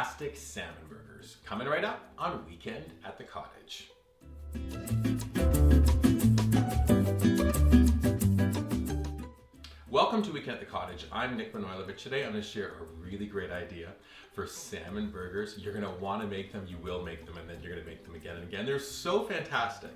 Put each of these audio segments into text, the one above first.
fantastic salmon burgers. Coming right up on Weekend at the Cottage. Welcome to Weekend at the Cottage. I'm Nick Manojlovic. Today I'm going to share a really great idea for salmon burgers. You're going to want to make them, you will make them, and then you're going to make them again and again. They're so fantastic.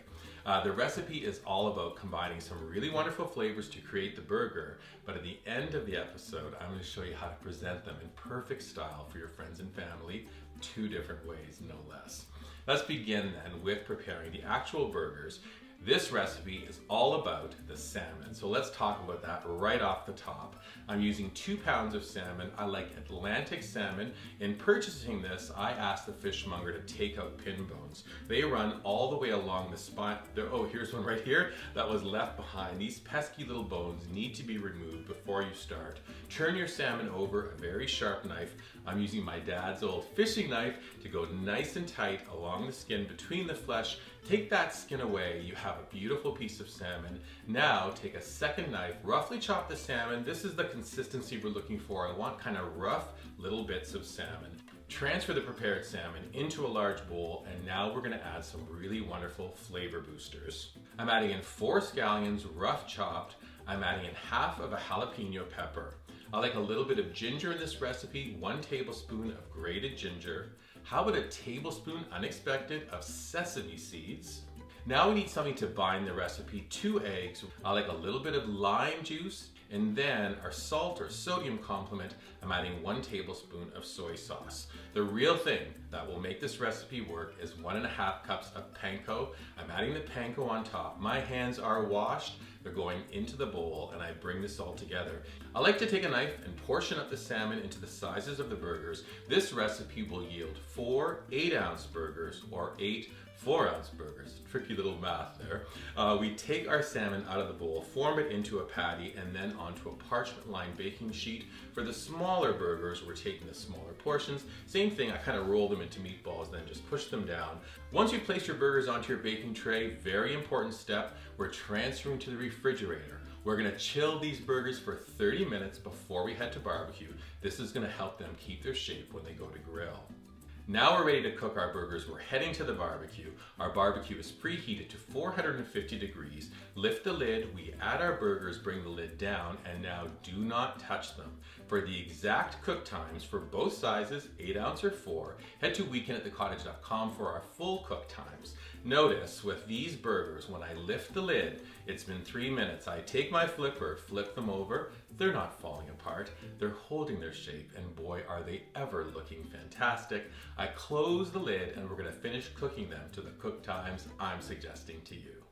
The recipe is all about combining some really wonderful flavors to create the burger, but at the end of the episode, I'm going to show you how to present them in perfect style for your friends and family, 2 different ways, no less. Let's begin then with preparing the actual burgers. This recipe is all about the salmon, so let's talk about that right off the top. I'm using 2 pounds of salmon. I like Atlantic salmon. In purchasing this, I asked the fishmonger to take out pin bones. They run all the way along the spine. Oh, here's one right here that was left behind. These pesky little bones need to be removed before you start. Turn your salmon over a very sharp knife. I'm using my dad's old fishing knife to go nice and tight along the skin between the flesh. Take that skin away, you have a beautiful piece of salmon. Now take a second knife, roughly chop the salmon. This is the consistency we're looking for. I want kind of rough little bits of salmon. Transfer the prepared salmon into a large bowl, and now we're gonna add some really wonderful flavor boosters. I'm adding in 4 scallions, rough chopped. I'm adding in half of a jalapeno pepper. I like a little bit of ginger in this recipe, 1 tablespoon of grated ginger. How about a tablespoon, unexpected, of sesame seeds? Now we need something to bind the recipe, 2 eggs. I like a little bit of lime juice, and then our salt or sodium complement, I'm adding 1 tablespoon of soy sauce. The real thing that will make this recipe work is 1.5 cups of panko. I'm adding the panko on top. My hands are washed. They're going into the bowl, and I bring this all together. I like to take a knife and portion up the salmon into the sizes of the burgers. This recipe will yield 4 8-ounce burgers or 8 4-ounce burgers. Tricky little math there. We take our salmon out of the bowl, form it into a patty, and then onto a parchment-lined baking sheet. For the smaller burgers, we're taking the smaller portions. Same thing, I kind of roll them into meatballs, then just push them down. Once you've placed your burgers onto your baking tray, very important step, we're transferring to the refrigerator. We're gonna chill these burgers for 30 minutes before we head to barbecue. This is gonna help them keep their shape when they go to grill. Now we're ready to cook our burgers. We're heading to the barbecue. Our barbecue is preheated to 450 degrees. Lift the lid, we add our burgers, bring the lid down, and now do not touch them. For the exact cook times for both sizes, 8-ounce or 4, head to weekendatthecottage.com for our full cook times. Notice with these burgers, when I lift the lid, it's been 3 minutes. I take my flipper, flip them over. They're not falling apart. They're holding their shape, and boy, are they ever looking fantastic. I close the lid, and we're gonna finish cooking them to the cook times I'm suggesting to you.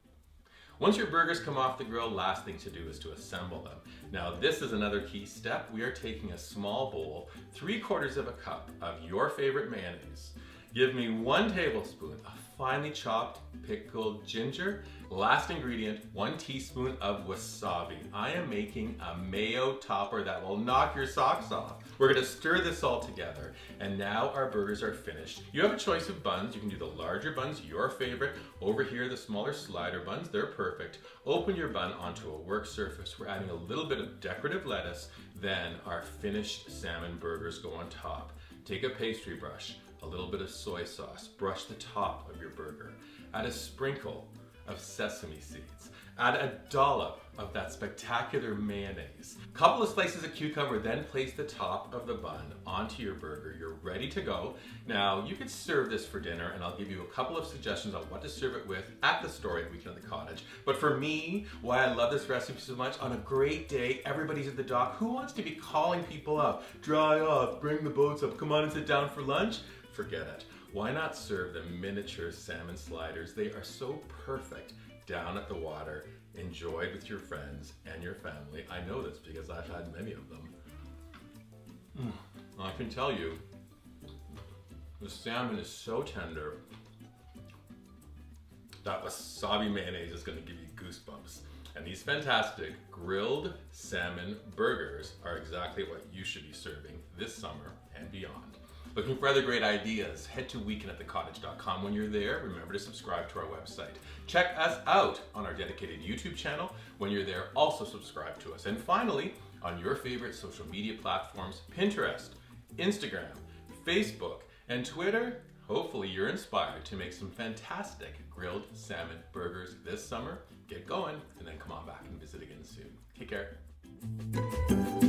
Once your burgers come off the grill, last thing to do is to assemble them. Now this is another key step. We are taking a small bowl, 3/4 of a cup of your favorite mayonnaise. Give me 1 tablespoon of finely chopped pickled ginger. Last ingredient, 1 teaspoon of wasabi. I am making a mayo topper that will knock your socks off. We're gonna stir this all together, and now our burgers are finished. You have a choice of buns. You can do the larger buns, your favorite. Over here, the smaller slider buns, they're perfect. Open your bun onto a work surface. We're adding a little bit of decorative lettuce, then our finished salmon burgers go on top. Take a pastry brush, a little bit of soy sauce, brush the top of your burger. Add a sprinkle of sesame seeds. Add a dollop of that spectacular mayonnaise. Couple of slices of cucumber, then place the top of the bun onto your burger. You're ready to go. Now, you could serve this for dinner, and I'll give you a couple of suggestions on what to serve it with at the store at Weekend at the Cottage. But for me, why I love this recipe so much, on a great day, everybody's at the dock. Who wants to be calling people up? Dry off, bring the boats up, come on and sit down for lunch? Forget it. Why not serve the miniature salmon sliders? They are so perfect down at the water, enjoyed with your friends and your family. I know this because I've had many of them. I can tell you, the salmon is so tender. That wasabi mayonnaise is gonna give you goosebumps. And these fantastic grilled salmon burgers are exactly what you should be serving this summer and beyond. Looking for other great ideas? Head to weekendatthecottage.com. When you're there, remember to subscribe to our website. Check us out on our dedicated YouTube channel. When you're there, also subscribe to us. And finally, on your favorite social media platforms, Pinterest, Instagram, Facebook, and Twitter. Hopefully you're inspired to make some fantastic grilled salmon burgers this summer. Get going, and then come on back and visit again soon. Take care.